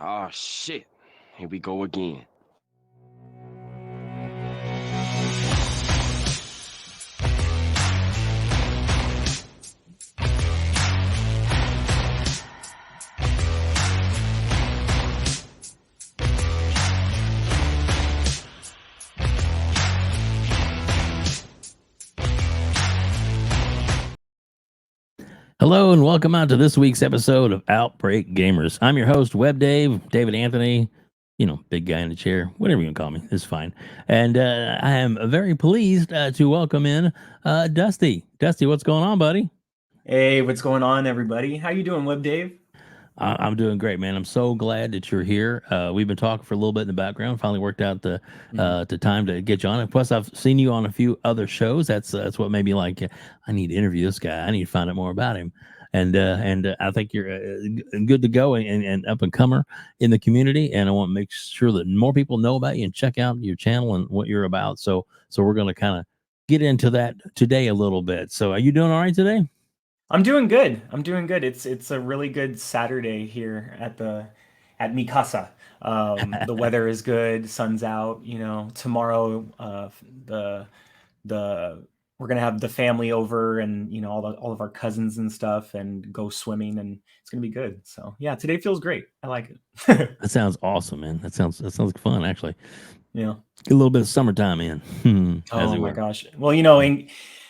Oh shit. Here we go again. Hello and welcome out to this week's episode of Outbreak Gamers. I'm your host, WEBDAVE, David Anthony, big guy in the chair, whatever you can call me, it's fine. And I am very pleased to welcome in Dusty. Dusty, what's going on, buddy? Hey, what's going on, everybody? How you doing, WebDave? I'm doing great, man. I'm so glad that you're here. We've been talking for a little bit in the background. Finally worked out the time to get you on. And plus, I've seen you on a few other shows. That's what made me like, I need to interview this guy. I need to find out more about him. And I think you're good to go and up and comer in the community. And I want to make sure that more people know about you and check out your channel and what you're about. So we're going to kind of get into that today a little bit. So are you doing all right today? I'm doing good. It's a really good Saturday here at Mi Casa. The weather is good, sun's out. Tomorrow the we're gonna have the family over and all of our cousins and stuff and go swimming and it's gonna be good. So yeah, today feels great. I like it. That sounds awesome, man. That sounds like fun, actually. Yeah. Get a little bit of summertime in. Oh my gosh. Well,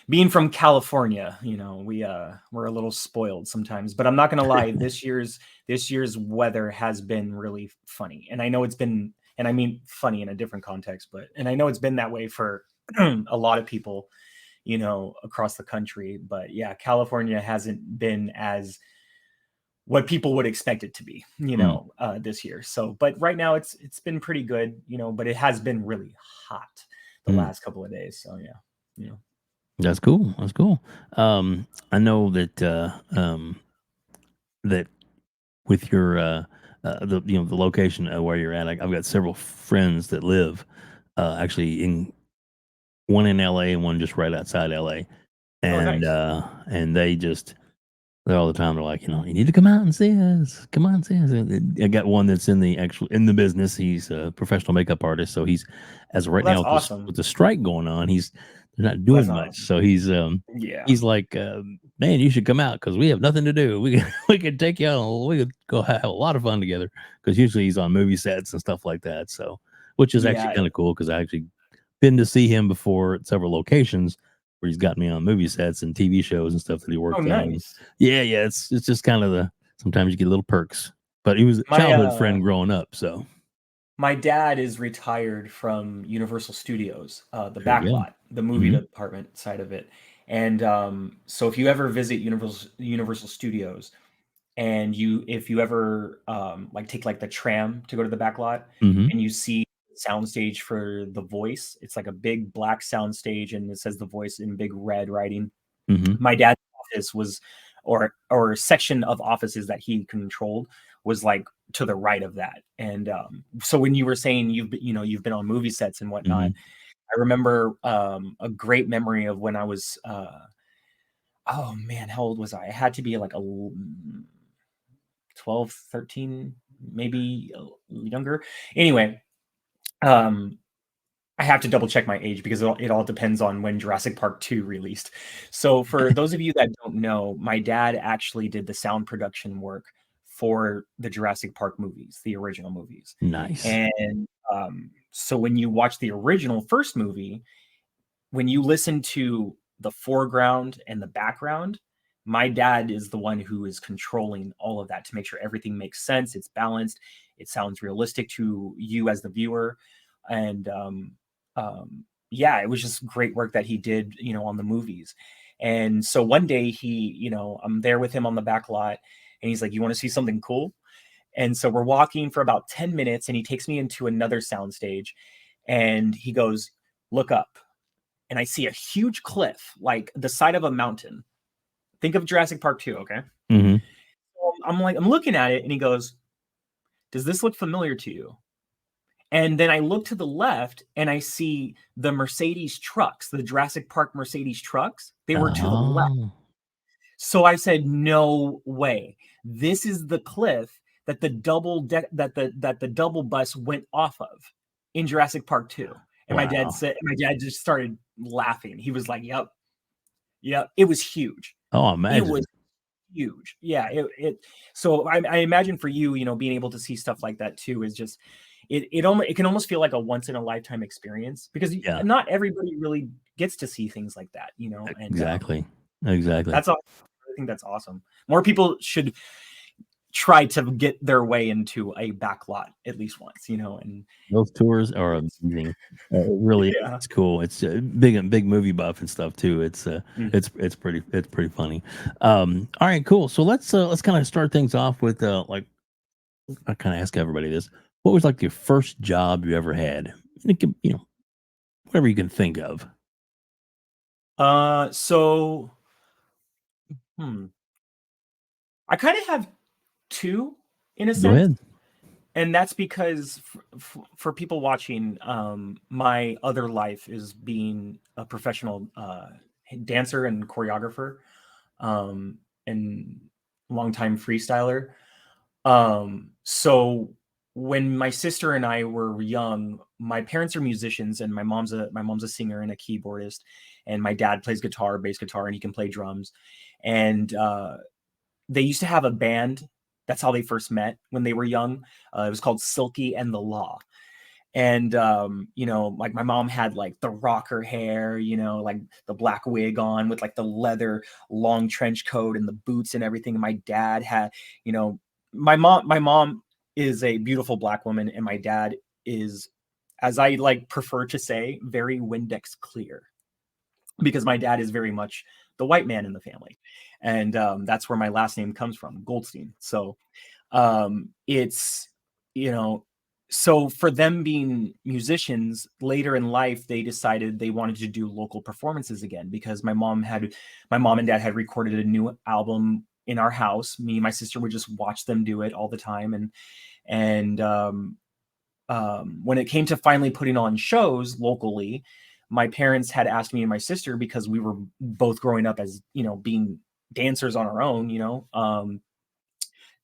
being from California, we're a little spoiled sometimes. But I'm not gonna lie, this year's weather has been really funny, and I know it's been, and I mean funny in a different context, and I know it's been that way for a lot of people, across the country. But yeah, California hasn't been as what people would expect it to be, this year. So, but right now it's been pretty good, but it has been really hot the last couple of days. So yeah. That's cool. That's cool. I know that that with your the location where you're at, I've got several friends that live actually in one in LA and one just right outside LA, and nice. And they're all the time. They're like, you need to come out and see us. Come on, see us. I got one that's in the business. He's a professional makeup artist, so he's as of right Well, now that's awesome. with the strike going on, they're not doing much. Awesome. So he's like, man, you should come out because we have nothing to do. We can take you out. We could go have a lot of fun together. Because usually he's on movie sets and stuff like that. So, which is actually kind of cool because I actually been to see him before at several locations where he's got me on movie sets and TV shows and stuff that he worked on. Nice. Yeah, it's just kind of sometimes you get little perks. But he was a childhood friend growing up, so. My dad is retired from Universal Studios, the backlot, the movie department side of it. And so if you ever visit Universal Studios and if you ever take the tram to go to the backlot and you see soundstage for The Voice, it's like a big black soundstage and it says The Voice in big red writing. My dad's office was or section of offices that he controlled was like to the right of that. And so when you were saying you've been on movie sets and whatnot, I remember a great memory of when I was oh man, how old was I? I had to be like 12, 13, maybe younger. Anyway, I have to double check my age because it all depends on when Jurassic Park 2 released. So for those of you that don't know, my dad actually did the sound production work for the Jurassic Park movies, the original movies. Nice. And so when you watch the original first movie, when you listen to the foreground and the background, my dad is the one who is controlling all of that to make sure everything makes sense, it's balanced, it sounds realistic to you as the viewer. And yeah, it was just great work that he did, on the movies. And so one day I'm there with him on the back lot and he's like, you want to see something cool? And so we're walking for about 10 minutes and he takes me into another soundstage and he goes, look up. And I see a huge cliff, like the side of a mountain. Think of Jurassic Park 2, okay? So I'm looking at it and he goes, does this look familiar to you? And then I look to the left and I see the Mercedes trucks, the Jurassic Park Mercedes trucks. They were to the left. So I said, no way. This is the cliff that the double bus went off of in Jurassic Park 2. And my dad just started laughing. He was like, "Yep, yep." It was huge. Oh, It imagine. was huge. Yeah. So I imagine for you, being able to see stuff like that too is just it can almost feel like a once in a lifetime experience, because not everybody really gets to see things like that, and Exactly. That's awesome. I think that's awesome. More people should try to get their way into a backlot at least once, and those tours are amazing. Really, it's cool. It's big movie buff and stuff too. It's it's pretty funny. All right, cool. So let's kind of start things off with like, I kind of ask everybody this: what was like your first job you ever had? And it can, whatever you can think of. So I kind of have two in a sense. Go ahead. And that's because for people watching, my other life is being a professional dancer and choreographer, and longtime freestyler. So when my sister and I were young, my parents are musicians, and my mom's a singer and a keyboardist, and my dad plays guitar, bass guitar, and he can play drums. And they used to have a band. That's how they first met when they were young. It was called Silky and the Law. And, like my mom had like the rocker hair, like the black wig on with like the leather long trench coat and the boots and everything. And my dad had, my mom is a beautiful Black woman, and my dad is, as I like prefer to say, very Windex clear, because my dad is very much the white man in the family. And that's where my last name comes from, Goldstein. So it's, so for them being musicians later in life, they decided they wanted to do local performances again, because my mom and dad had recorded a new album in our house. Me and my sister would just watch them do it all the time. And when it came to finally putting on shows locally, my parents had asked me and my sister, because we were both growing up as, being dancers on our own,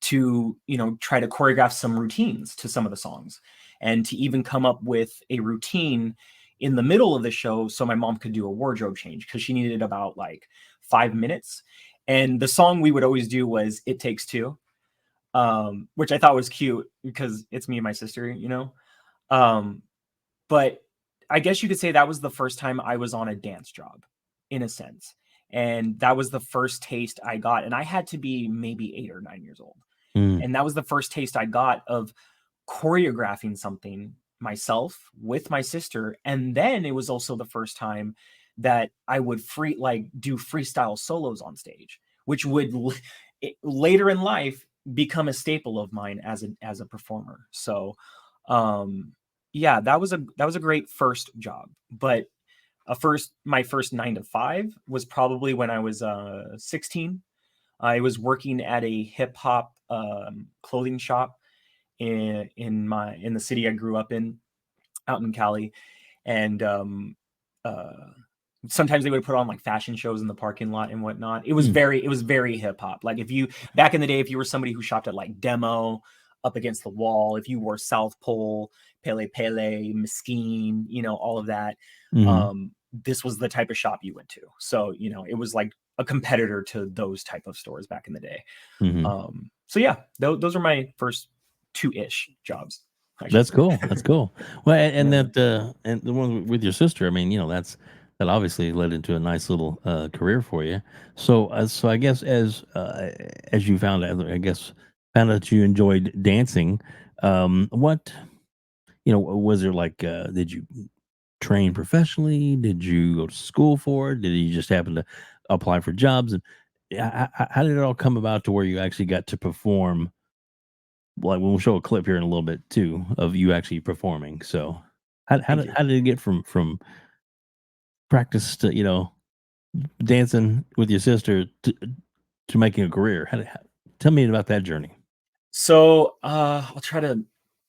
to, try to choreograph some routines to some of the songs, and to even come up with a routine in the middle of the show so my mom could do a wardrobe change, because she needed about like 5 minutes. And the song we would always do was It Takes Two, which I thought was cute because it's me and my sister, but I guess you could say that was the first time I was on a dance job, in a sense. And that was the first taste I got. And I had to be maybe 8 or 9 years old. And that was the first taste I got of choreographing something myself with my sister. And then it was also the first time that I would do freestyle solos on stage, which would later in life become a staple of mine as a performer. So, yeah, that was a great first job. But my first 9 to 5 was probably when I was 16. I was working at a hip hop clothing shop in the city I grew up in, out in Cali. And sometimes they would put on like fashion shows in the parking lot and whatnot. It was very hip hop. Like, back in the day, if you were somebody who shopped at like Demo, Up Against the Wall, if you wore South Pole, Pele Pele, Mesquite, all of that, this was the type of shop you went to. So, it was like a competitor to those type of stores back in the day. So yeah, those are my first 2-ish jobs. That's cool. That's cool. Well, and that and the one with your sister, I mean, that obviously led into a nice little career for you. So, so I guess as you found out, that you enjoyed dancing. What was there like? Did you train professionally? Did you go to school for it? Did you just happen to apply for jobs? And how did it all come about to where you actually got to perform? Like, we'll show a clip here in a little bit too of you actually performing. So how did it get from practice to dancing with your sister to making a career? Tell me about that journey. So I'll try to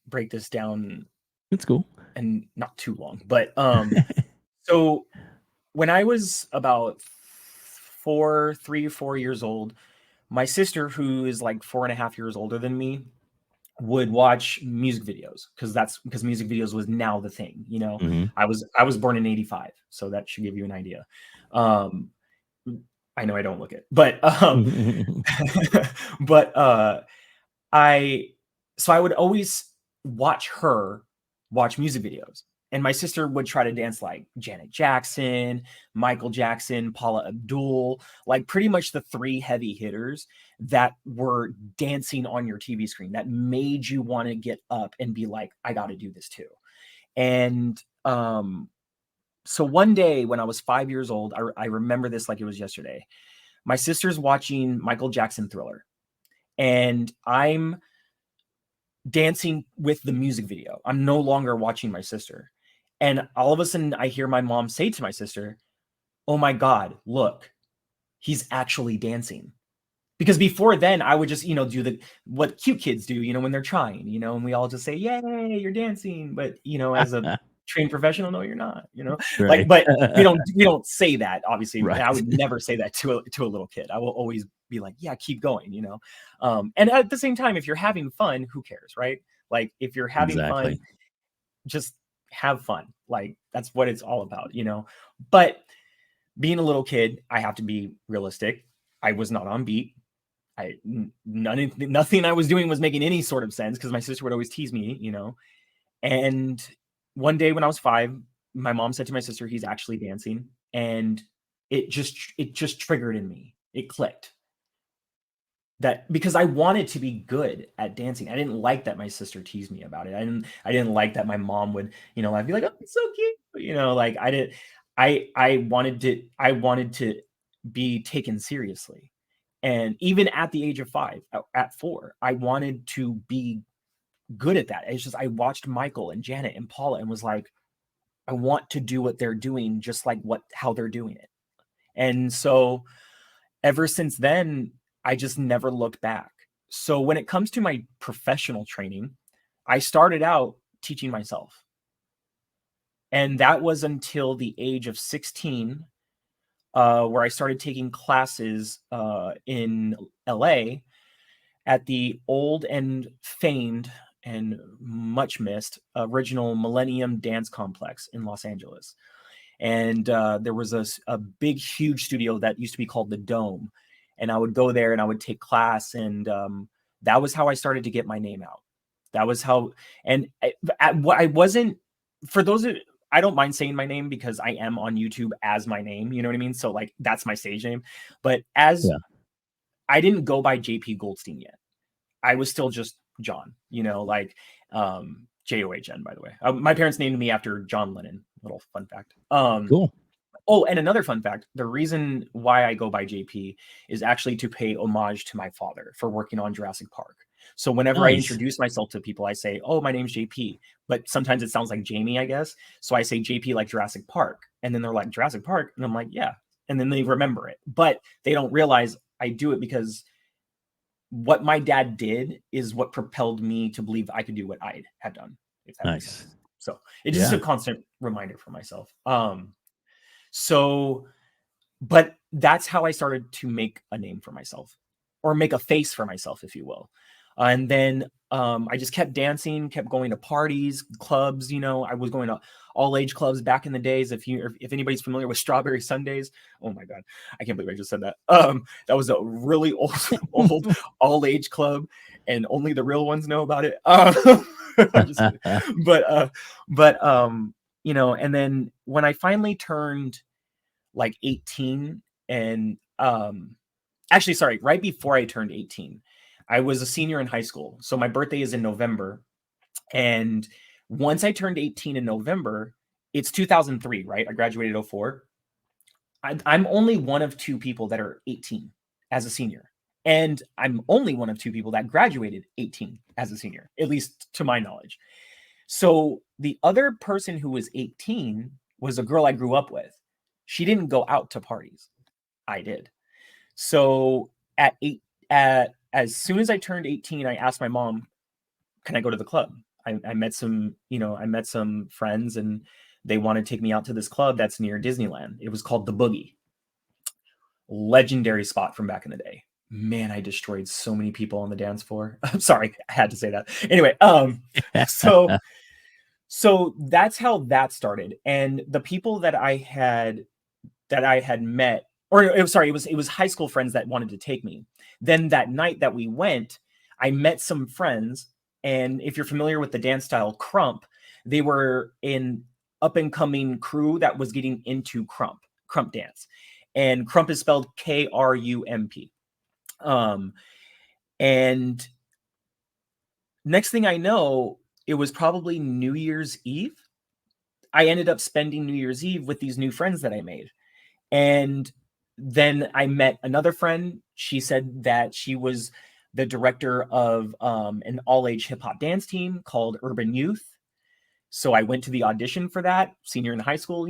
break this down. It's cool and not too long, but so when I was about 3 or 4 years old, my sister, who is like 4.5 years older than me, would watch music videos because music videos was now the thing. I was born in 85, so that should give you an idea. I know I don't look it, but but I would always watch her watch music videos. And my sister would try to dance like Janet Jackson, Michael Jackson, Paula Abdul, like pretty much the 3 heavy hitters that were dancing on your TV screen that made you want to get up and be like, I got to do this too. And so one day when I was 5 years old, I remember this like it was yesterday. My sister's watching Michael Jackson Thriller, and I'm dancing with the music video. I'm no longer watching my sister. And all of a sudden I hear my mom say to my sister, "Oh my God, look, he's actually dancing." Because before then I would just, do what cute kids do, when they're trying, and we all just say, "Yay, you're dancing." But, as a trained professional, no, you're not, Right. but we don't say that, obviously. Right. I would never say that to a little kid. I will always be like, yeah, keep going, and at the same time, if you're having fun, who cares, right? Like if you're having fun, just have fun. Like that's what it's all about, but being a little kid, I have to be realistic. I was not on beat. Nothing I was doing was making any sort of sense because my sister would always tease me, And one day when I was 5, my mom said to my sister, "He's actually dancing," and it just triggered in me. It clicked. That because I wanted to be good at dancing. I didn't like that my sister teased me about it. I didn't like that my mom would, I'd be like, "Oh, it's so cute," like I wanted to be taken seriously. And even at the age of 5, at 4, I wanted to be good at that. It's just I watched Michael and Janet and Paula and was like, I want to do what they're doing, just like how they're doing it. And so ever since then, I just never looked back. So when it comes to my professional training, I started out teaching myself. And that was until the age of 16, where I started taking classes in LA at the old and famed and much missed original Millennium Dance Complex in Los Angeles. And there was a big, huge studio that used to be called the Dome. And I would go there and I would take class. And that was how I started to get my name out. That was how, and I wasn't, for those of, I don't mind saying my name because I am on YouTube as my name, you know what I mean? So like, that's my stage name. But I didn't go by JP Goldstein yet. I was still just John, like John, by the way. My parents named me after John Lennon. Little fun fact. Cool. Oh, and another fun fact. The reason why I go by JP is actually to pay homage to my father for working on Jurassic Park. So whenever I introduce myself to people, I say, "Oh, my name's JP." But sometimes it sounds like Jamie, I guess. So I say JP like Jurassic Park. And then they're like, "Jurassic Park?" And I'm like, "Yeah." And then they remember it. But they don't realize I do it because what my dad did is what propelled me to believe I could do what I had done. If that makes sense. So it's just a constant reminder for myself. But that's how I started to make a name for myself, or make a face for myself, if you will. And then I just kept dancing, kept going to parties, clubs. I was going to all age clubs back in the days. If anybody's familiar with Strawberry Sundays, oh my God, I can't believe I just said that. That was a really old all age club, and only the real ones know about it. And then when I finally turned like 18, and actually, sorry, right before I turned 18, I was a senior in high school. So my birthday is in November. And once I turned 18 in November, it's 2003, right? I graduated 04. I'm only one of 2 people that are 18 as a senior. And I'm only one of 2 people that graduated 18 as a senior, at least to my knowledge. So the other person who was 18 was a girl I grew up with. She didn't go out to parties. I did. So as soon as I turned 18, I asked my mom, "Can I go to the club?" I met some friends, and they wanted to take me out to this club that's near Disneyland. It was called The Boogie. Legendary spot from back in the day. man, I destroyed so many people on the dance floor. I'm sorry, I had to say that. Anyway, so that's how that started. And the people that I had met, or it was high school friends that wanted to take me. Then that night that we went, I met some friends, and if you're familiar with the dance style crump, they were an up and coming crew that was getting into crump dance. And crump is spelled KRUMP. And next thing I know, it was probably New Year's Eve. I ended up spending New Year's Eve with these new friends that I made. And then I met another friend. She said that she was the director of an all-age hip-hop dance team called Urban Youth. So I went to the audition for that, senior in high school,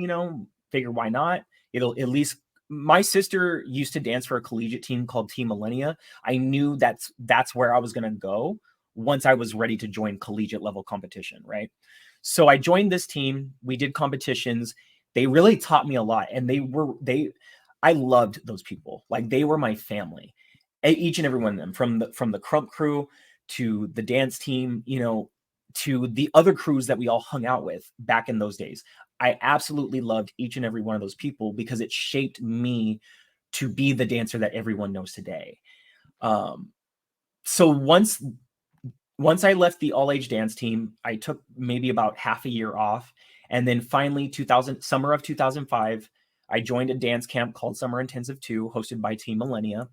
figure why not? It'll at least, my sister used to dance for a collegiate team called Team Millennia. I knew that's where I was going to go once I was ready to join collegiate level competition, right? So I joined this team. We did competitions. They really taught me a lot, and I loved those people. Like, they were my family, each and every one of them, from the crump crew to the dance team, to the other crews that we all hung out with back in those days. I absolutely loved each and every one of those people because it shaped me to be the dancer that everyone knows today. So once I left the all-age dance team, I took maybe about half a year off. And then finally, summer of 2005, I joined a dance camp called Summer Intensive 2, hosted by Team Millennia.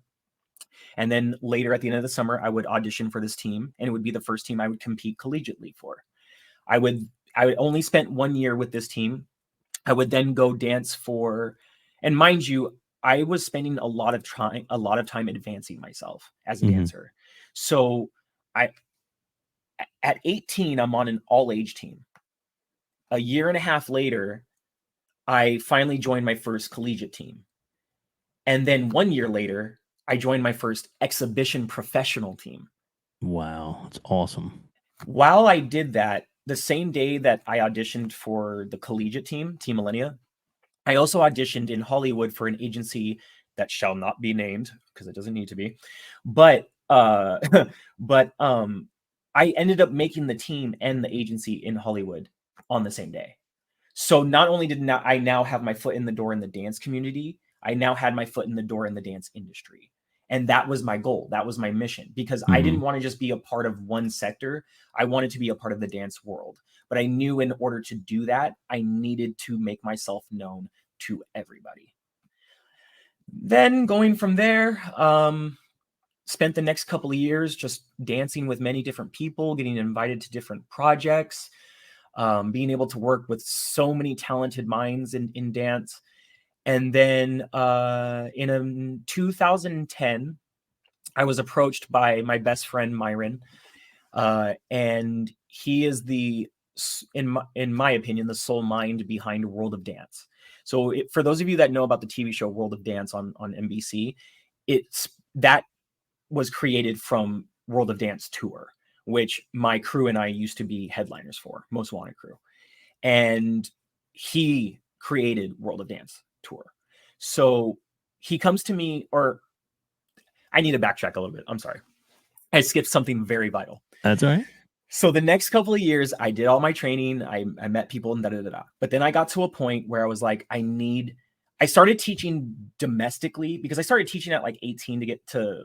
And then later at the end of the summer, I would audition for this team, and it would be the first team I would compete collegiately for. I would only spent 1 year with this team. I would then go dance for, and mind you, I was spending a lot of time advancing myself as a dancer. So at 18, I'm on an all-age team. A year and a half later, I finally joined my first collegiate team. And then 1 year later, I joined my first exhibition professional team. Wow, that's awesome. While I did that, the same day that I auditioned for the collegiate team, Team Millennia, I also auditioned in Hollywood for an agency that shall not be named because it doesn't need to be. But I ended up making the team and the agency in Hollywood on the same day. So not only did I now have my foot in the door in the dance community, I now had my foot in the door in the dance industry. And that was my goal. That was my mission, because I didn't want to just be a part of one sector. I wanted to be a part of the dance world. But I knew in order to do that, I needed to make myself known to everybody. Then going from there, spent the next couple of years just dancing with many different people, getting invited to different projects, being able to work with so many talented minds in dance. And then in 2010, I was approached by my best friend, Myron, and he is in my opinion, the sole mind behind World of Dance. So for those of you that know about the TV show World of Dance on NBC, that was created from World of Dance Tour, which my crew and I used to be headliners for, Most Wanted crew. And he created World of Dance Tour. So he comes to me, or I need to backtrack a little bit. I'm sorry. I skipped something very vital. That's all right. So the next couple of years, I did all my training. I met people and da-da-da-da. But then I got to a point where I was like, I started teaching domestically, because I started teaching at like 18 to get to,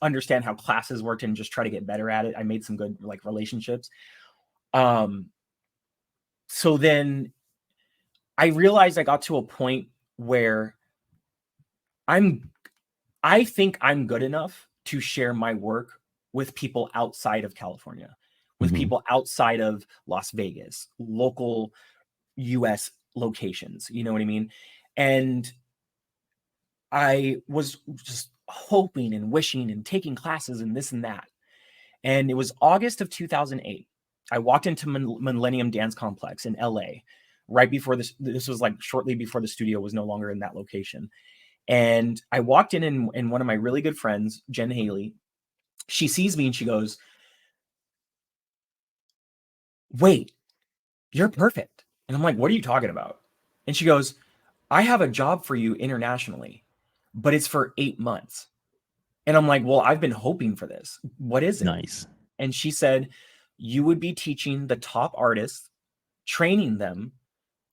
understand how classes worked and just try to get better at it. I made some good like relationships. So then I realized I got to a point where I think I'm good enough to share my work with people outside of California, with people outside of Las Vegas, local US locations, you know what I mean? And I was just hoping and wishing and taking classes and this and that. And it was August of 2008. I walked into Millennium Dance Complex in LA right before this was like shortly before the studio was no longer in that location. And I walked in, and one of my really good friends, Jen Haley, she sees me and she goes, "Wait, you're perfect." And I'm like, "What are you talking about?" And she goes, "I have a job for you internationally, but it's for 8 months. And I'm like, well, I've been hoping for this. What is it? Nice. And she said, you would be teaching the top artists, training them.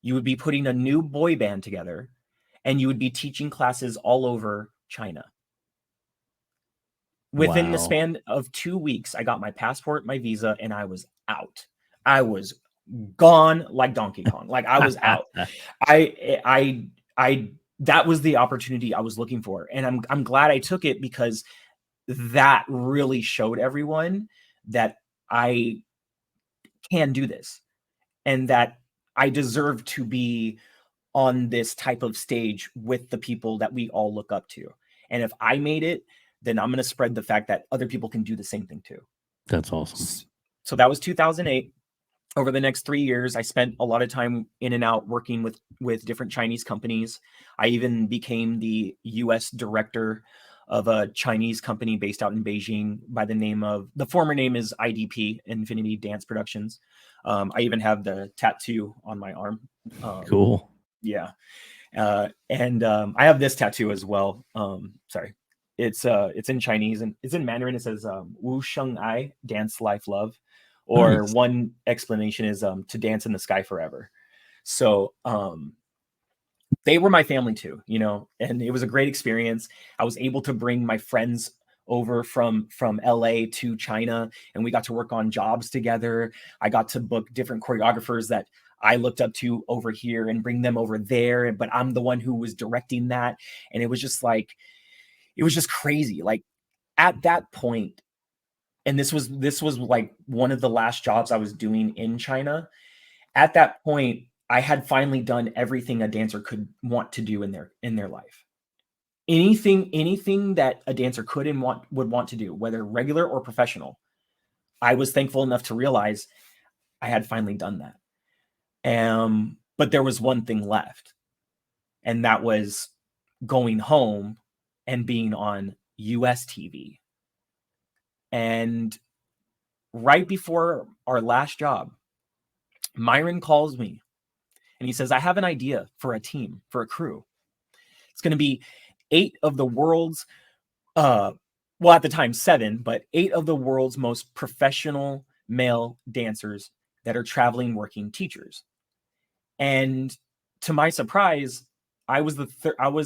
You would be putting a new boy band together, and you would be teaching classes all over China. Within the span of 2 weeks, I got my passport, my visa, and I was out. I was gone like Donkey Kong. Like I was out. I that was the opportunity I was looking for. And I'm glad I took it, because that really showed everyone that I can do this and that I deserve to be on this type of stage with the people that we all look up to. And if I made it, then I'm going to spread the fact that other people can do the same thing too. That's awesome. So that was 2008. Over the next 3 years, I spent a lot of time in and out working with different Chinese companies. I even became the US director of a Chinese company based out in Beijing by the name of, the former name is IDP, Infinity Dance Productions. I even have the tattoo on my arm. Cool. Yeah. And I have this tattoo as well. Sorry. It's in Chinese, and it's in Mandarin. It says Wu Sheng Ai, dance, life, love. Or Nice. one explanation is to dance in the sky forever. So they were my family too, you know, and it was a great experience. I was able to bring my friends over from LA to China, and we got to work on jobs together. I got to book different choreographers that I looked up to over here and bring them over there, but I'm the one who was directing that. And it was just like, it was just crazy. Like at that point, and this was like one of the last jobs I was doing in China. At that point, I had finally done everything a dancer could want to do in their life. Anything that a dancer could and would want to do, whether regular or professional. I was thankful enough to realize I had finally done that. But there was one thing left, and that was going home and being on US TV. And right before our last job, Myron calls me and he says, I have an idea for a team, for a crew. It's going to be 8 of the world's, well, at the time 7, but 8 of the world's most professional male dancers that are traveling working teachers. And to my surprise, I was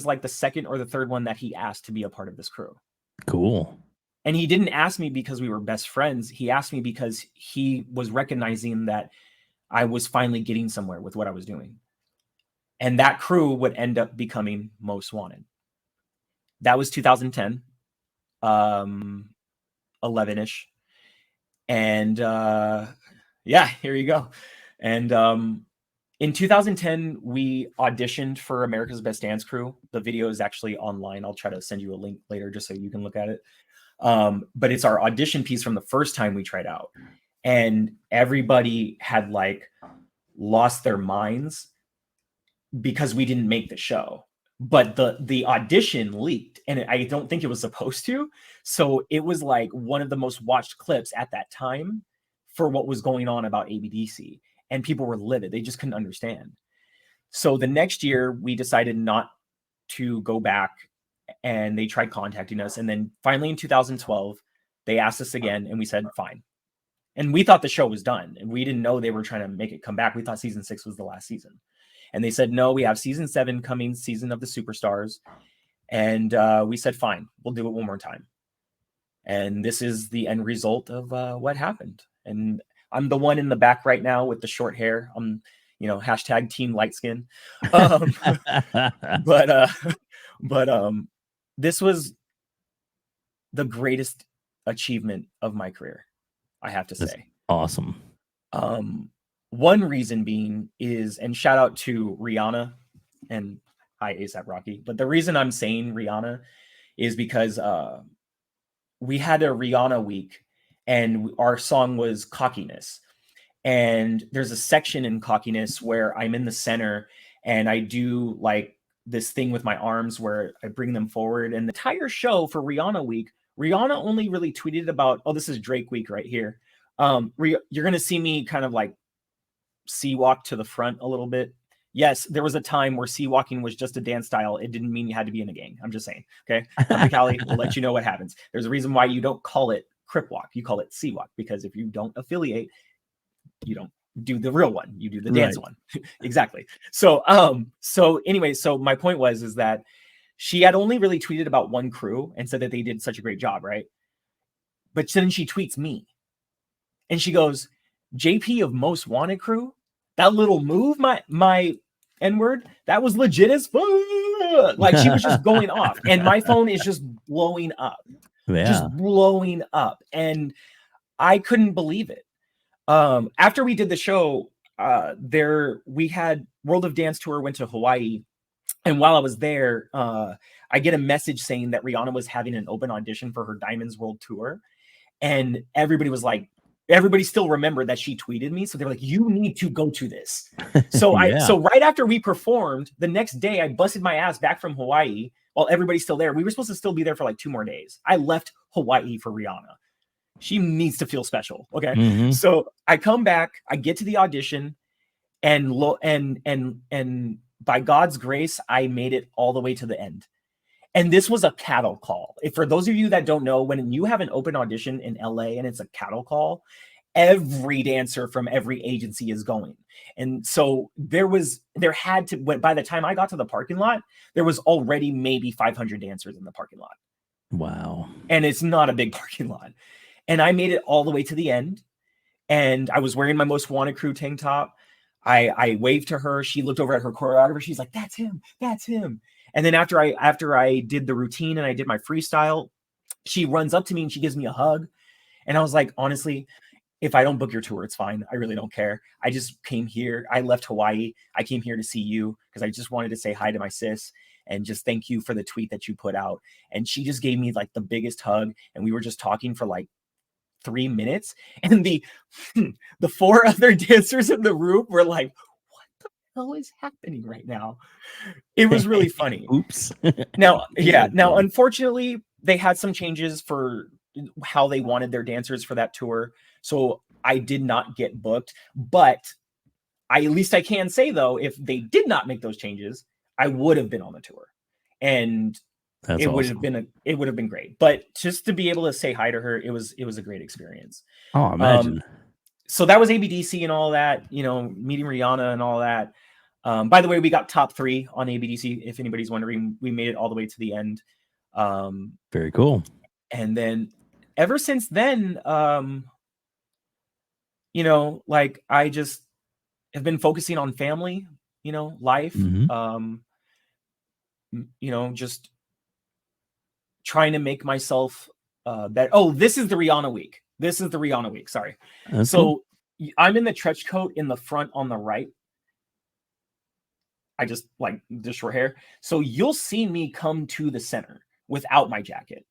like the second or the third one that he asked to be a part of this crew. Cool. And he didn't ask me because we were best friends. He asked me because he was recognizing that I was finally getting somewhere with what I was doing. And that crew would end up becoming Most Wanted. That was 2010, 11-ish. And yeah, here you go. And in 2010, we auditioned for America's Best Dance Crew. The video is actually online. I'll try to send you a link later just so you can look at it. But it's our audition piece from the first time we tried out. And everybody had like lost their minds because we didn't make the show. But the audition leaked, and I don't think it was supposed to. So it was like one of the most watched clips at that time for what was going on about ABDC. And people were livid. They just couldn't understand. So the next year, we decided not to go back, and they tried contacting us. And then finally in 2012, they asked us again, and we said, fine. And we thought the show was done, and we didn't know they were trying to make it come back. We thought season 6 was the last season. And they said, no, we have season 7 coming, season of the superstars. And we said, fine, we'll do it one more time. And this is the end result of what happened. And I'm the one in the back right now with the short hair. I'm, hashtag team light skin. But this was the greatest achievement of my career, I have to say. That's awesome. One reason being is, and shout out to Rihanna and hi ASAP Rocky, but the reason I'm saying Rihanna is because we had a Rihanna week and our song was Cockiness. And there's a section in Cockiness where I'm in the center and I do like this thing with my arms where I bring them forward. And the entire show for Rihanna week, Rihanna only really tweeted about, oh, this is Drake week right here. You're going to see me kind of like sea walk to the front a little bit. Yes, there was a time where sea walking was just a dance style. It didn't mean you had to be in a gang. I'm just saying. Okay. Come to Cali, we'll let you know what happens. There's a reason why you don't call it Crip Walk. You call it Sea Walk, because if you don't affiliate, you don't do the real one. You do the dance one. Exactly. So anyway, so my point is that she had only really tweeted about one crew and said that they did such a great job, right? But then she tweets me and she goes, JP of Most Wanted crew, that little move, my N-word, that was legit as fuck. Like, she was just going off, and my phone is just blowing up. Just blowing up. And I couldn't believe it. After we did the show, we had World of Dance Tour went to Hawaii. And while I was there, I get a message saying that Rihanna was having an open audition for her Diamonds World Tour. And everybody was like, everybody still remembered that she tweeted me. So they were like, you need to go to this. So so right after we performed, the next day I busted my ass back from Hawaii while everybody's still there. We were supposed to still be there for like 2 more days. I left Hawaii for Rihanna. She needs to feel special. Okay. So I come back, I get to the audition, and by God's grace, I made it all the way to the end. And this was a cattle call. For those of you that don't know, when you have an open audition in LA and it's a cattle call, every dancer from every agency is going. And so there had to, by the time I got to the parking lot, there was already maybe 500 dancers in the parking lot. Wow. And it's not a big parking lot. And I made it all the way to the end. And I was wearing my Most Wanted crew tank top. I waved to her. She looked over at her choreographer. She's like, that's him. That's him. And then after I did the routine and I did my freestyle, she runs up to me and she gives me a hug. And I was like, honestly, if I don't book your tour, it's fine. I really don't care. I just came here. I left Hawaii. I came here to see you because I just wanted to say hi to my sis and just thank you for the tweet that you put out. And she just gave me like the biggest hug. And we were just talking for like 3 minutes. And the 4 other dancers in the room were like, hell is happening right now? It was really funny. Oops. Now, unfortunately, they had some changes for how they wanted their dancers for that tour. So I did not get booked, but at least I can say though, if they did not make those changes, I would have been on the tour. And it would have been great. But just to be able to say hi to her, it was a great experience. Oh, imagine. So that was ABDC and all that, meeting Rihanna and all that. By the way, we got top 3 on ABDC. If anybody's wondering, we made it all the way to the end. Very cool. And then ever since then, like I just have been focusing on family, life, just trying to make myself better. Oh, this is the Rihanna week. Sorry. That's so cool. I'm in the trench coat in the front on the right. I just like the short hair. So you'll see me come to the center without my jacket.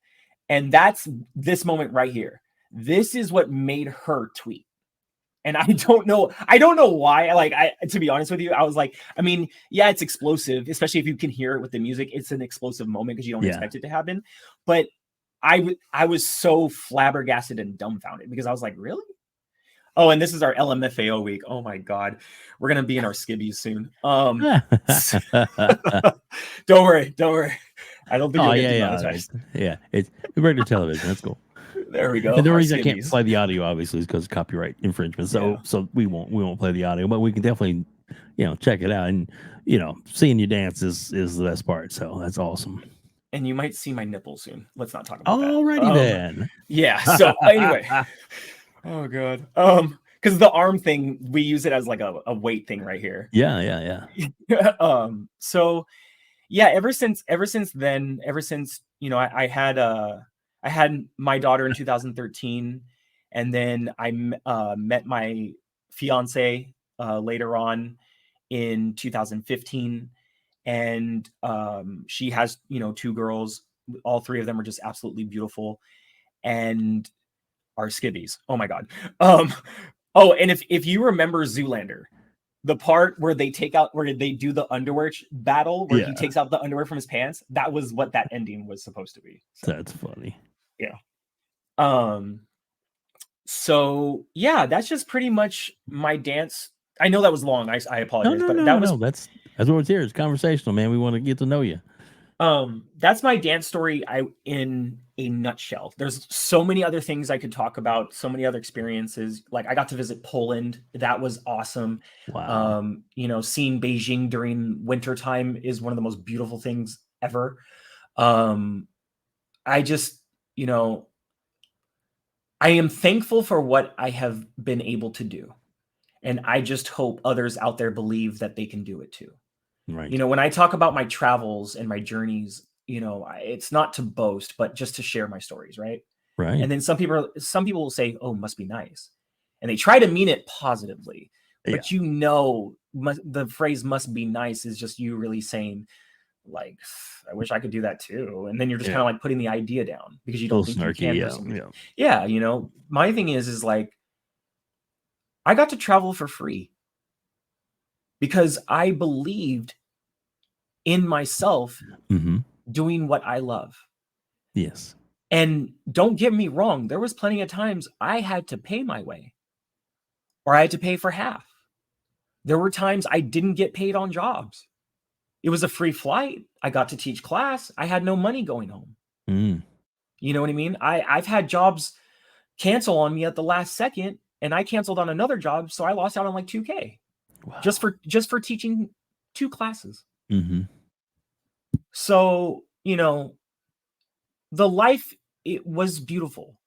And that's this moment right here. This is what made her tweet. And I don't know why. To be honest with you, I was like, I mean, yeah, it's explosive, especially if you can hear it with the music. It's an explosive moment because you don't expect it to happen. But I was so flabbergasted and dumbfounded because I was like, really? Oh, and this is our LMFAO week. Oh my God. We're going to be in our skivvies soon. Don't worry. I don't think you'll get demonetized. Yeah. It's regular television. That's cool. There we go. And the reason I can't play the audio obviously is because of copyright infringement. So we won't play the audio, but we can definitely, check it out. And, seeing you dance is the best part. So that's awesome. And you might see my nipples soon. Let's not talk about that. Alrighty then. Yeah. So anyway. Oh God. Because the arm thing, we use it as like a weight thing right here. Yeah. So yeah, ever since then, I had my daughter in 2013, and then I met my fiance later on in 2015, and she has 2 girls. All 3 of them are just absolutely beautiful, and are skivvies. Oh my God. And if you remember Zoolander, the part where they do the underwear battle where he takes out the underwear from his pants, that was what that ending was supposed to be. So, that's funny. Yeah. So yeah, that's just pretty much my dance I know that was long. I apologize, No, but no, that was no. That's what it's here. It's conversational, man. We want to get to know you. that's my dance story in a nutshell. There's so many other things I could talk about, so many other experiences. Like I got to visit Poland. That was awesome. Wow. You know, seeing Beijing during wintertime is one of the most beautiful things ever. I just, you know, I am thankful for what I have been able to do. And I just hope others out there believe that they can do it too. Right. You know, when I talk about my travels and my journeys, you know, it's not to boast, but just to share my stories, right? Right. And then some people will say, "Oh, must be nice," and they try to mean it positively, but Yeah. you know, the phrase "must be nice" is just you really saying, like, "I wish I could do that too," and then you're just kind of like putting the idea down because you A don't little think you snarky. can for Yeah. some reason. Yeah. Yeah, you know, my thing is like I got to travel for free because I believed in myself Mm-hmm. doing what I love. Yes. And don't get me wrong, there was plenty of times I had to pay my way or I had to pay for half. There were times I didn't get paid on jobs. It was a free flight. I got to teach class. I had no money going home. Mm. You know what I mean? I've had jobs cancel on me at the last second and I canceled on another job, so I lost out on like 2K Wow. just for teaching 2 classes. Mm-hmm. So, you know, the life, it was beautiful,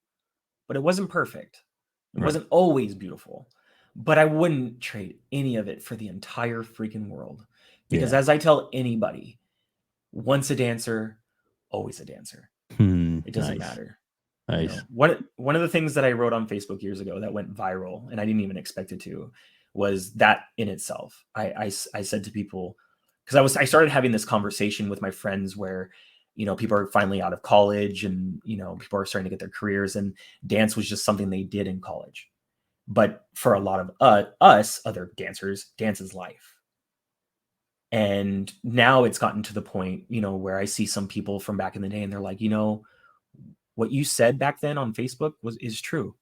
but it wasn't perfect. It wasn't always beautiful, but I wouldn't trade any of it for the entire freaking world. Because as I tell anybody, once a dancer, always a dancer. It doesn't matter. You Nice. know, one of the things that I wrote on Facebook years ago that went viral, and I didn't even expect it to, was that in itself. I said to people, because I started having this conversation with my friends where, you know, people are finally out of college and, you know, people are starting to get their careers, and dance was just something they did in college. But for a lot of us other dancers, dance is life. And now it's gotten to the point, you know, where I see some people from back in the day and they're like, you know, what you said back then on Facebook is true.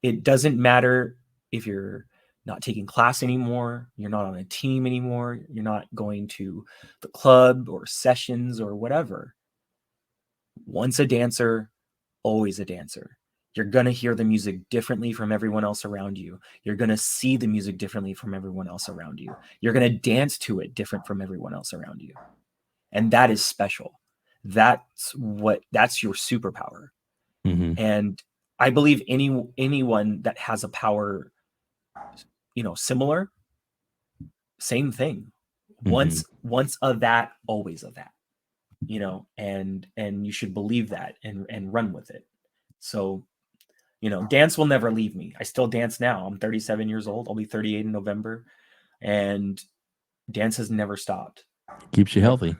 It doesn't matter if you're not taking class anymore, you're not on a team anymore, you're not going to the club or sessions or whatever. Once a dancer, always a dancer. You're going to hear the music differently from everyone else around you. You're going to see the music differently from everyone else around you. You're going to dance to it different from everyone else around you. And that is special. That's your superpower. Mm-hmm. And I believe anyone that has a power, you know, similar, same thing. Mm-hmm. Once of that, always of that. You know, and you should believe that and run with it. So, you know, dance will never leave me. I still dance now. I'm 37 years old. I'll be 38 in November, and dance has never stopped. Keeps you healthy.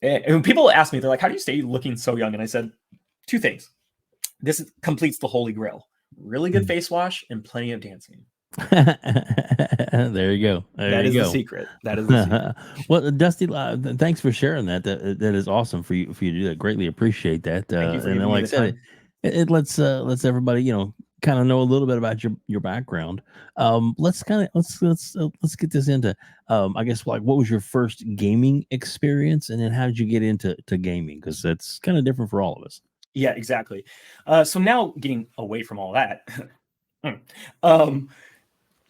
And when people ask me, they're like, "How do you stay looking so young?" And I said, 2 things. This completes the holy grail: really good face wash and plenty of dancing. There you go. That is the secret. That is the secret. Well, Dusty, thanks for sharing that. That is awesome for you to do that. Greatly appreciate that. Thank you for And giving then, me like I the said, time. it lets everybody kind of know a little bit about your background. Let's get this into I guess, like, what was your first gaming experience, and then how did you get into gaming? Because that's kind of different for all of us. Yeah, exactly. So now getting away from all that,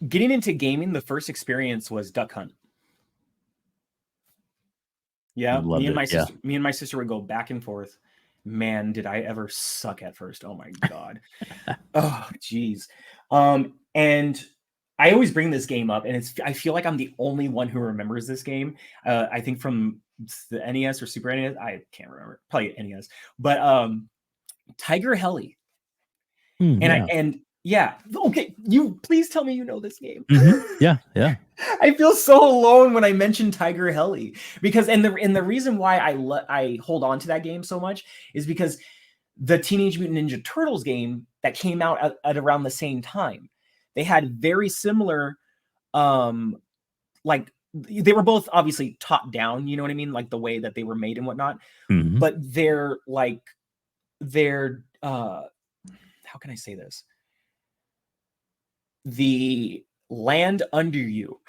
getting into gaming, the first experience was Duck Hunt. Yeah, Loved it. Yeah. me and my sister would go back and forth. Man, did I ever suck at first. Oh my God. Oh, geez. And I always bring this game up, and I feel like I'm the only one who remembers this game. I think from the NES or Super NES. I can't remember. Probably NES. But Tiger Heli. And yeah, okay, you please tell me you know this game. Yeah, yeah. I feel so alone when I mention Tiger Heli, because and the reason why I hold on to that game so much is because the Teenage Mutant Ninja Turtles game that came out at around the same time, they had very similar, like they were both obviously top down, you know what I mean, like the way that they were made and whatnot, but they're how can I say this? The Land Under You,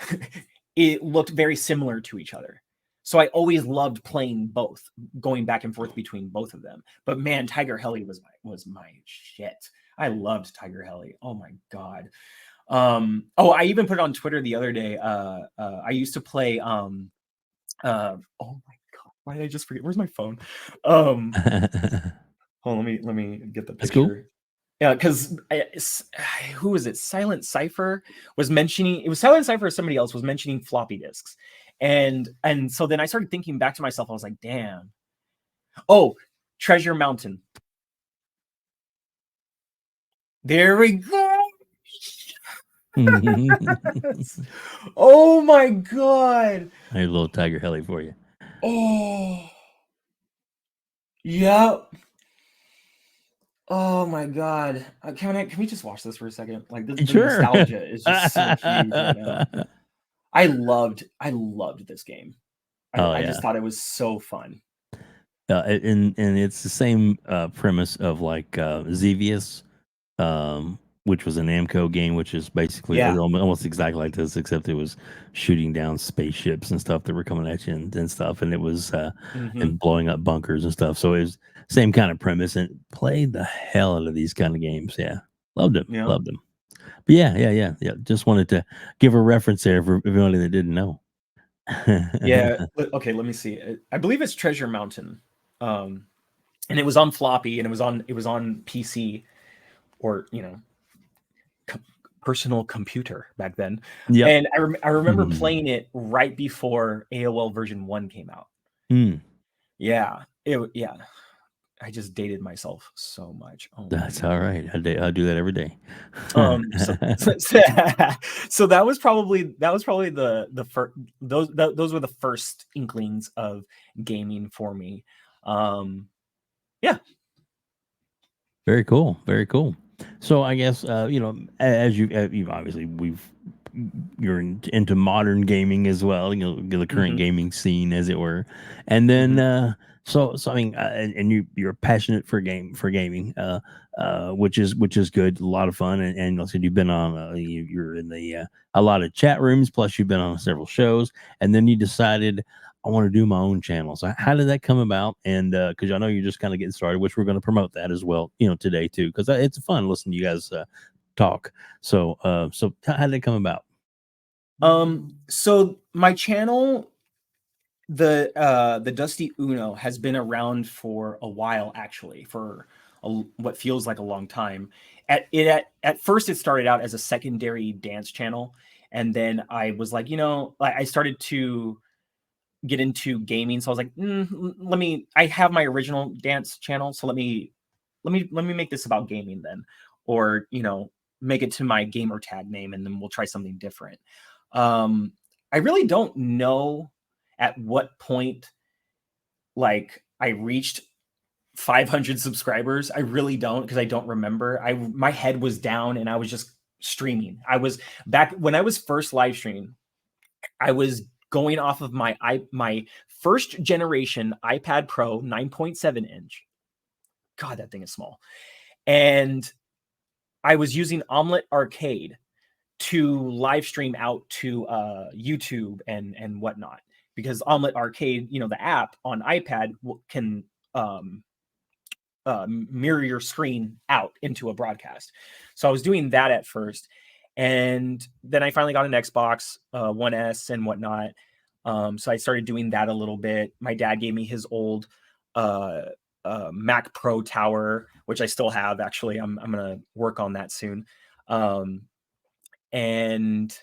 it looked very similar to each other. So I always loved playing both, going back and forth between both of them. But man, Tiger Heli was my shit. I loved Tiger Heli. Oh my god. I even put it on Twitter the other day. I used to play oh my god, why did I just forget? Where's my phone? Hold on, let me get the That's cool. picture. Yeah, because who was it? Silent Cypher was mentioning, it was Silent Cypher or somebody else was mentioning floppy disks. And so then I started thinking back to myself, I was like, damn. Oh, Treasure Mountain. There we go. Oh my god. Here's a little Tiger Heli for you. Oh. Yep. Oh my god. Can we just watch this for a second? Like the Sure. nostalgia is just so huge right now. I loved this game. I just thought it was so fun. And it's the same premise of like Xevious, which was an Namco game, which is basically almost exactly like this, except it was shooting down spaceships and stuff that were coming at you and stuff, and it was and blowing up bunkers and stuff. So it was same kind of premise, and played the hell out of these kind of games. Yeah, loved them, loved them. But yeah. Just wanted to give a reference there for everybody that didn't know. Yeah. Okay. Let me see. I believe it's Treasure Mountain, and it was on floppy, and it was on PC, or personal computer back then. Yeah. And I remember playing it right before AOL version 1 came out. Yeah. I just dated myself so much. Oh, that's all right. I do that every day. So that was probably the first. Those were the first inklings of gaming for me. Yeah. Very cool. Very cool. So I guess as you obviously you're into modern gaming as well, the current gaming scene, as it were, and then so I mean, and you're passionate for gaming, which is good, a lot of fun, and like I said, you've been on you're in the a lot of chat rooms, plus you've been on several shows, and then you decided, I want to do my own channel. So how did that come about? And because I know you're just kind of getting started, which we're going to promote that as well, today too, because it's fun listening to you guys talk. So how did it come about? So my channel, the Dusty Uno, has been around for a while, actually, for what feels like a long time. At first, it started out as a secondary dance channel, and then I was like, I started to get into gaming, so I was like, I have my original dance channel, so let me make this about gaming then, or make it to my gamer tag name, and then we'll try something different. I really don't know at what point like I reached 500 subscribers. I really don't, because I don't remember. My head was down and I was just streaming. I was back when I was first live streaming. I was going off of my first generation iPad Pro 9.7 inch. God, that thing is small. And I was using Omelette Arcade to live stream out to YouTube and whatnot, because Omelette Arcade, the app on iPad can mirror your screen out into a broadcast. So I was doing that at first, and then I finally got an Xbox One S and whatnot. So I started doing that a little bit. My dad gave me his old Mac Pro Tower, which I still have. Actually, I'm gonna work on that soon. And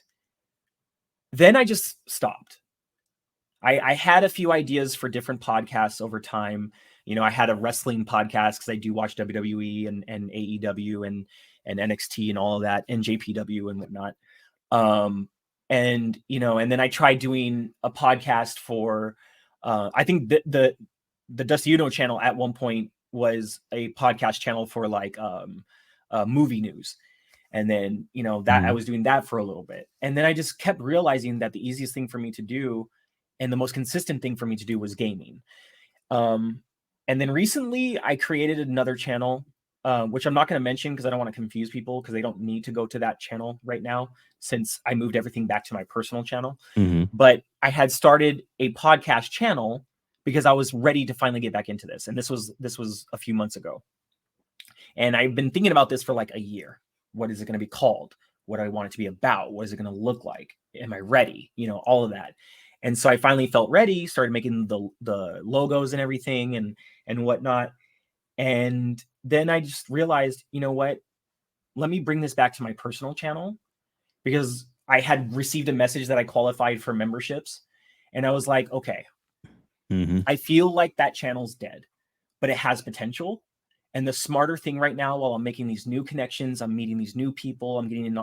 then I just stopped. I had a few ideas for different podcasts over time. I had a wrestling podcast because I do watch WWE and AEW and NXT and all of that, and JPW and whatnot. And then I tried doing a podcast for I think the Dusty Uno channel at one point was a podcast channel for like movie news. And then, that I was doing that for a little bit. And then I just kept realizing that the easiest thing for me to do and the most consistent thing for me to do was gaming. And then recently I created another channel which I'm not going to mention because I don't want to confuse people, because they don't need to go to that channel right now since I moved everything back to my personal channel. But I had started a podcast channel because I was ready to finally get back into this. And this was a few months ago. And I've been thinking about this for like a year. What is it going to be called? What do I want it to be about? What is it going to look like? Am I ready? You know, all of that. And so I finally felt ready, started making the logos and everything and whatnot. And then I just realized, you know what? Let me bring this back to my personal channel, because I had received a message that I qualified for memberships. And I was like, okay, I feel like that channel's dead, but it has potential. And the smarter thing right now, while I'm making these new connections, I'm meeting these new people, I'm getting in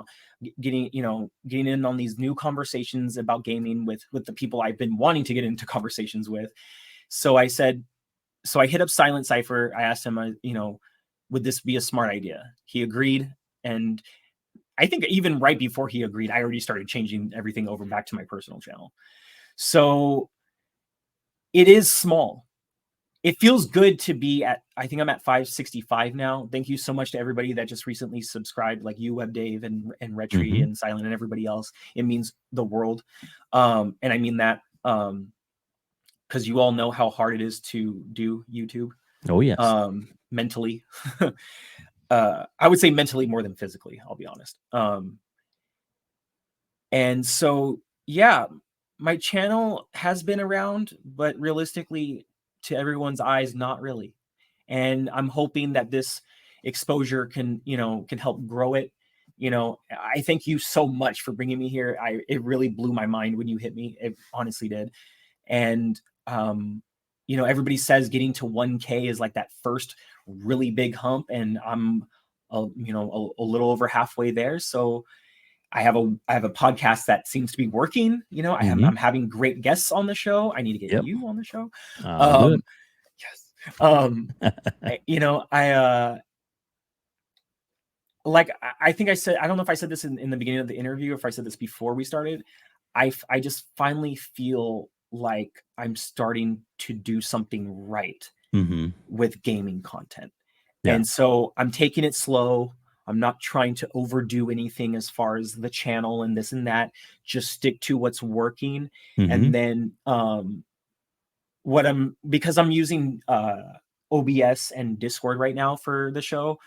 on these new conversations about gaming with the people I've been wanting to get into conversations with. So I hit up Silent Cypher. I asked him, would this be a smart idea? He agreed. And I think even right before he agreed, I already started changing everything over back to my personal channel. So it is small. It feels good to be at, I think I'm at 565 now. Thank you so much to everybody that just recently subscribed, like you, WEBDAVE, and Retri and Silent and everybody else. It means the world. And I mean that because you all know how hard it is to do YouTube. Oh, yes. Mentally. I would say mentally more than physically, I'll be honest. And so, yeah, my channel has been around, but realistically, to everyone's eyes, not really. And I'm hoping that this exposure can help grow it. I thank you so much for bringing me here. It really blew my mind when you hit me. It honestly did. And, everybody says getting to 1K is like that first really big hump. And I'm, a little over halfway there. So I have a podcast that seems to be working. I'm having great guests on the show. I need to get you on the show. Yes. I think I said, I don't know if I said this in the beginning of the interview, or if I said this before we started. I just finally feel like I'm starting to do something right with gaming content. Yeah. And so I'm taking it slow. I'm not trying to overdo anything as far as the channel and this and that. Just stick to what's working. And then because I'm using OBS and Discord right now for the show,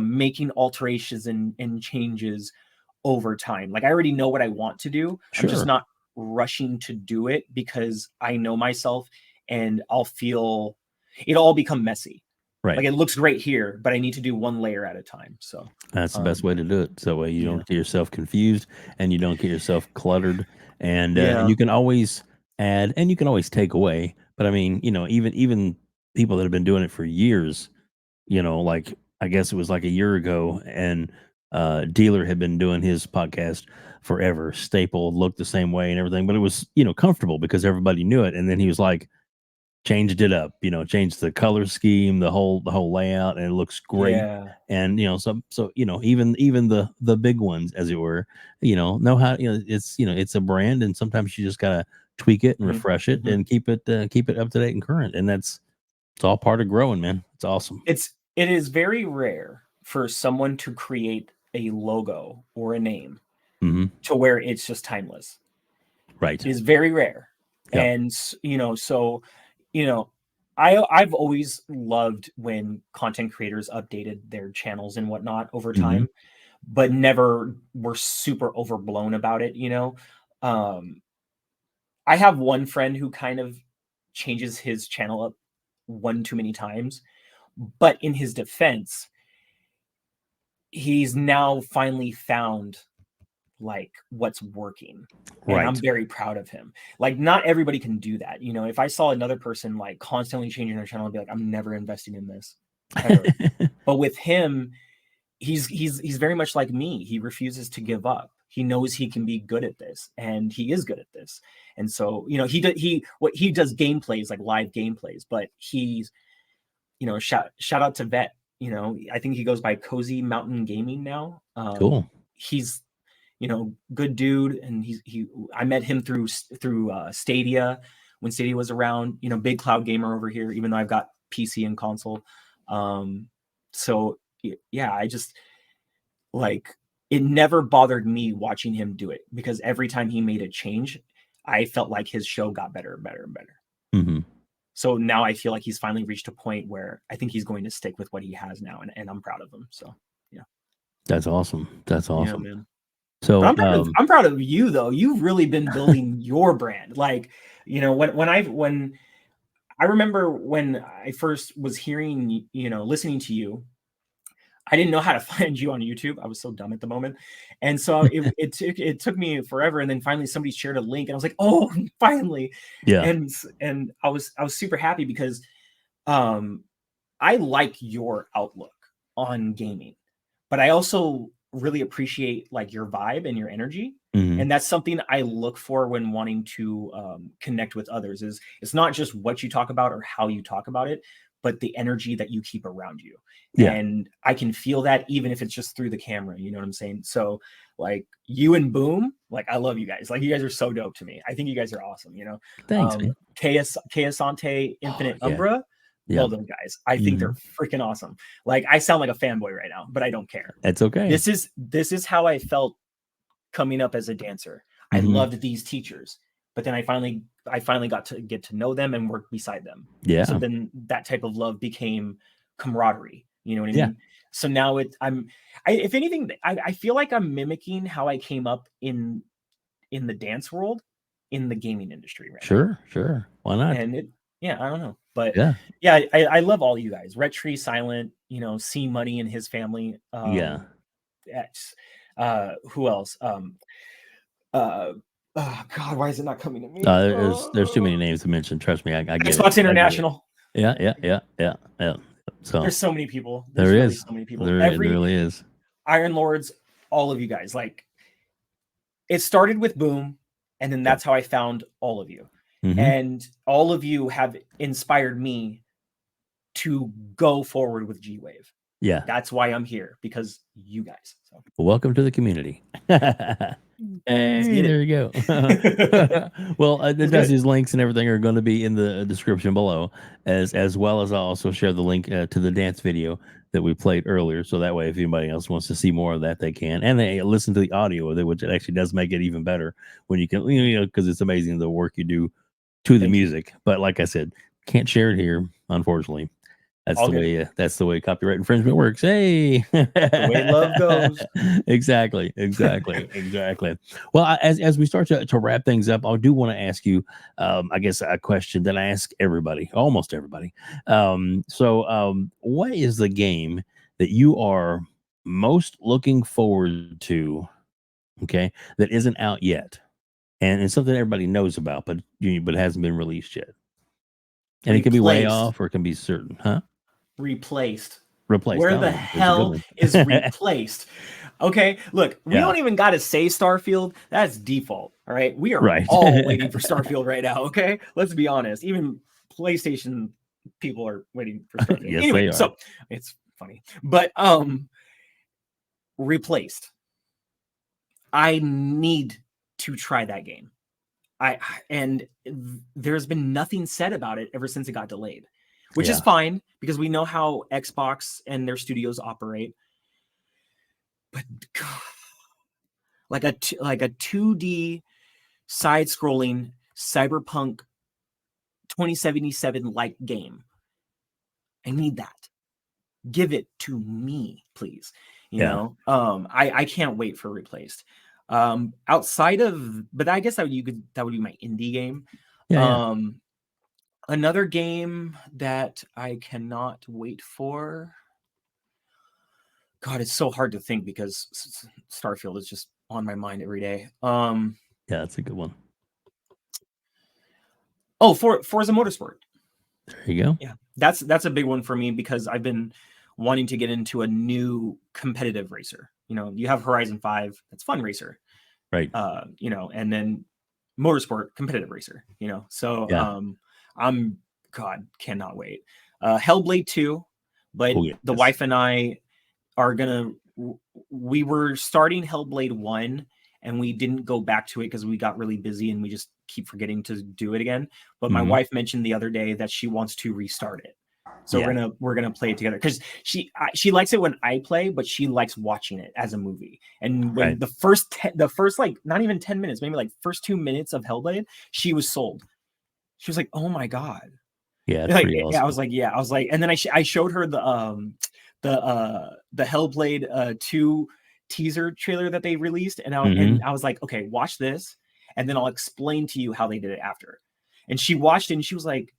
making alterations and changes over time. Like, I already know what I want to do. Sure. I'm just not rushing to do it because I know myself, and I'll feel it'll all become messy. Right. Like, it looks great here, but I need to do one layer at a time. So that's the best way to do it. So you don't get yourself confused and you don't get yourself cluttered. And you can always add and you can always take away. But I mean, even people that have been doing it for years, like I guess it was like a year ago, and Dealer had been doing his podcast forever. Staple looked the same way and everything, but it was comfortable because everybody knew it. And then he was like, changed it up, changed the color scheme, the whole layout, and it looks great. Yeah. And so even the big ones, as it were, know how it's a brand, and sometimes you just gotta tweak it and refresh it and keep it up to date and current. And it's all part of growing, man. It's awesome. It is very rare for someone to create a logo or a name to where it's just timeless. Right. It is very rare. Yep. And so I've always loved when content creators updated their channels and whatnot over time, but never were super overblown about it. I have one friend who kind of changes his channel up one too many times, but in his defense, he's now finally found like what's working. And I'm very proud of him. Like, not everybody can do that. If I saw another person like constantly changing their channel, I'd be like, I'm never investing in this ever. But with him, he's very much like me. He refuses to give up. He knows he can be good at this, and he is good at this. And so, he does gameplays, like live gameplays, but he's, shout out to Vet. I think he goes by Cozy Mountain Gaming now. Cool. He's good dude, and I met him through Stadia, when Stadia was around. Big cloud gamer over here, even though I've got PC and console. So yeah, I just like, it never bothered me watching him do it, because every time he made a change, I felt like his show got better and better and better. Mm-hmm. So now I feel like he's finally reached a point where I think he's going to stick with what he has now, and I'm proud of him. So yeah, That's awesome. That's awesome. Yeah, man. So But I'm proud of you though. You've really been building your brand. Like, when I remember when I first was hearing, listening to you, I didn't know how to find you on YouTube. I was so dumb at the moment. And so it took me forever. And then finally somebody shared a link and I was like, oh, finally. yeah, And I was super happy because I like your outlook on gaming, but I also really appreciate like your vibe and your energy. Mhm. And that's something I look for when wanting to connect with others. Is it's not just what you talk about or how you talk about it, but the energy that you keep around you. Yeah. And I can feel that even if it's just through the camera, you know what I'm saying? So like you and Boom, like I love you guys. Like you guys are so dope to me. I think you guys are awesome, Thanks, man. Chaosante, Infinite Umbra, Yeah. love them guys. I think they're freaking awesome. Like I sound like a fanboy right now, but I don't care. That's okay. This is how I felt coming up as a dancer. I loved these teachers, but then I finally got to get to know them and work beside them. Yeah. So then that type of love became camaraderie. You know what I Yeah. mean? So now if anything, I feel like I'm mimicking how I came up in the dance world, in the gaming industry right now. Sure. Why not? And I don't know. But yeah, I love all you guys. Red Tree, Silent, C Money and his family. Who else? Oh God, why is it not coming to me? There's too many names to mention. Trust me, I get Xbox International. Yeah. So there's so many people. There really is so many people. There really is. Iron Lords, all of you guys. Like it started with Boom, and then that's how I found all of you. And all of you have inspired me to go forward with GWAVE. Yeah. That's why I'm here, because you guys. So. Welcome to the community. Hey, there you go. Well, Dusty's links and everything are going to be in the description below, as well as I'll also share the link to the dance video that we played earlier. So that way, if anybody else wants to see more of that, they can, and they listen to the audio of it, which it actually does make it even better when you can, because it's amazing the work you do to the music. But like I said, can't share it here, unfortunately. That's the way copyright infringement works. Hey, the way love goes. Exactly. Well, as we start to wrap things up, I do want to ask you, I guess, a question that I ask everybody, almost everybody. What is the game that you are most looking forward to? Okay, that isn't out yet, and it's something everybody knows about, but hasn't been released yet. And it can be way off, or it can be certain, huh? Replaced. Replaced. Where the hell is replaced? Okay, look, we don't even got to say Starfield. That's default. All right, we are all waiting for Starfield right now. Okay, let's be honest. Even PlayStation people are waiting for Starfield. Yes, anyway, they are. So it's funny, but replaced. I need to try that game. And there's been nothing said about it ever since it got delayed, which is fine because we know how Xbox and their studios operate. But God, like a 2D side-scrolling Cyberpunk 2077 like game, I need that. Give it to me, please. You know, I can't wait for Replaced. Outside of, but I guess that would be my indie game. Another game that I cannot wait for. God, it's so hard to think because Starfield is just on my mind every day. That's a good one. Oh, Forza Motorsport. There you go. Yeah, that's a big one for me because I've been wanting to get into a new competitive racer. You have Horizon 5, that's fun racer. Right. And then Motorsport competitive racer, so I'm cannot wait. Hellblade 2, but the wife and I are we were starting Hellblade 1 and we didn't go back to it because we got really busy and we just keep forgetting to do it again. But my wife mentioned the other day that she wants to restart it. So Yeah. we're gonna play it together because she likes it when I play, but she likes watching it as a movie. And when Right. the first like not even 10 minutes, maybe like first 2 minutes of Hellblade, she was sold. She was like, "Oh my god!" Yeah, it's Like, pretty yeah, awesome. I was like, and then I showed her the Hellblade 2 teaser trailer that they released, and I was like, okay, watch this, and then I'll explain to you how they did it after. And she watched it, and she was like,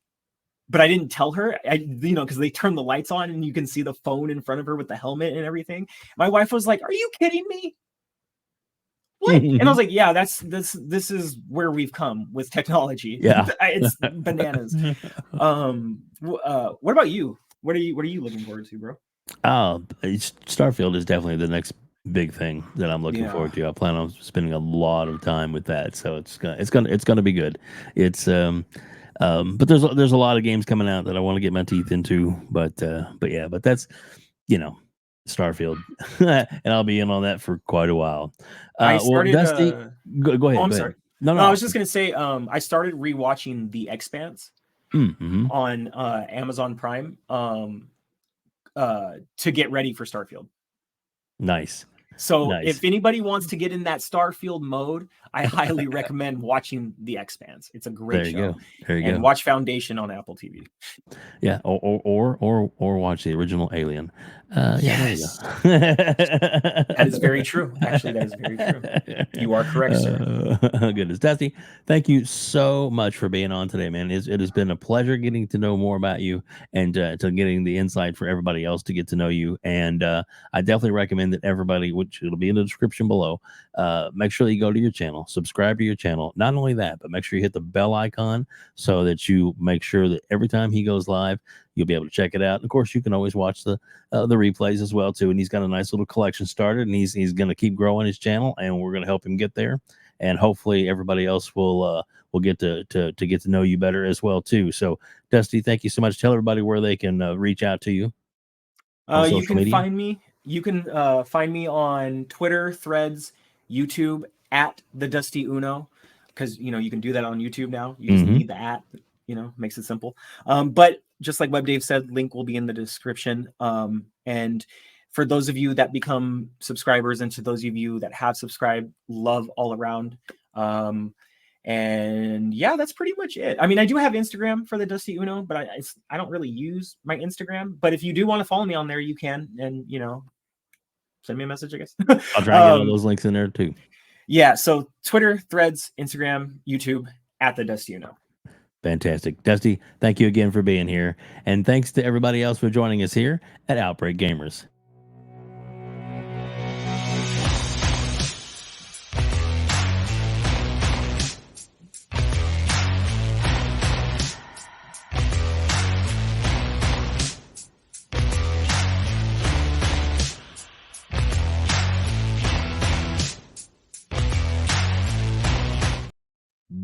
but I didn't tell her, because they turn the lights on, and you can see the phone in front of her with the helmet and everything. My wife was like, "Are you kidding me? What?" And I was like, "Yeah, this is where we've come with technology. Yeah. It's bananas." What about you? What are you looking forward to, bro? Starfield is definitely the next big thing that I'm looking Yeah. forward to. I plan on spending a lot of time with that, so it's gonna be good. It's but there's a lot of games coming out that I want to get my teeth into, but that's Starfield, and I'll be in on that for quite a while. I Well, started. Dusty, go Oh, ahead. I'm Go sorry. ahead. No, No, I no. was just gonna say. I started rewatching The Expanse Mm-hmm. on Amazon Prime. To get ready for Starfield. Nice. So Nice. if anybody wants to get in that Starfield mode, I highly recommend watching The Expanse. It's a great There you show. go. There you And go. watch Foundation on Apple TV. Yeah, or watch the original Alien. Yes. That That is very true. Actually, that is very true. You are correct, sir. Goodness, Dusty, thank you so much for being on today, man. It has been a pleasure getting to know more about you and to getting the insight for everybody else to get to know you. And I definitely recommend that everybody, which it'll be in the description below, make sure that you go to your channel, subscribe to your channel. Not only that, but make sure you hit the bell icon so that you make sure that every time he goes live, you'll be able to check it out. And of course, you can always watch the replays as well too. And he's got a nice little collection started, and he's going to keep growing his channel, and we're going to help him get there. And hopefully, everybody else will get to get to know you better as well too. So, Dusty, thank you so much. Tell everybody where they can reach out to you. You can find me. You can find me on Twitter, Threads, YouTube at the Dusty Uno, because you can do that on YouTube now. You just need the at. Makes it simple. But just like WebDave said, link will be in the description. And for those of you that become subscribers, and to those of you that have subscribed, love all around. And yeah, that's pretty much it. I mean, I do have Instagram for the Dusty Uno, but I don't really use my Instagram. But if you do want to follow me on there, you can, and send me a message, I guess. I'll try and get all those links in there too. Yeah, so Twitter, Threads, Instagram, YouTube at the Dusty Uno. Fantastic. Dusty, thank you again for being here. And thanks to everybody else for joining us here at Outbreak Gamers.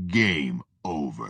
Game over.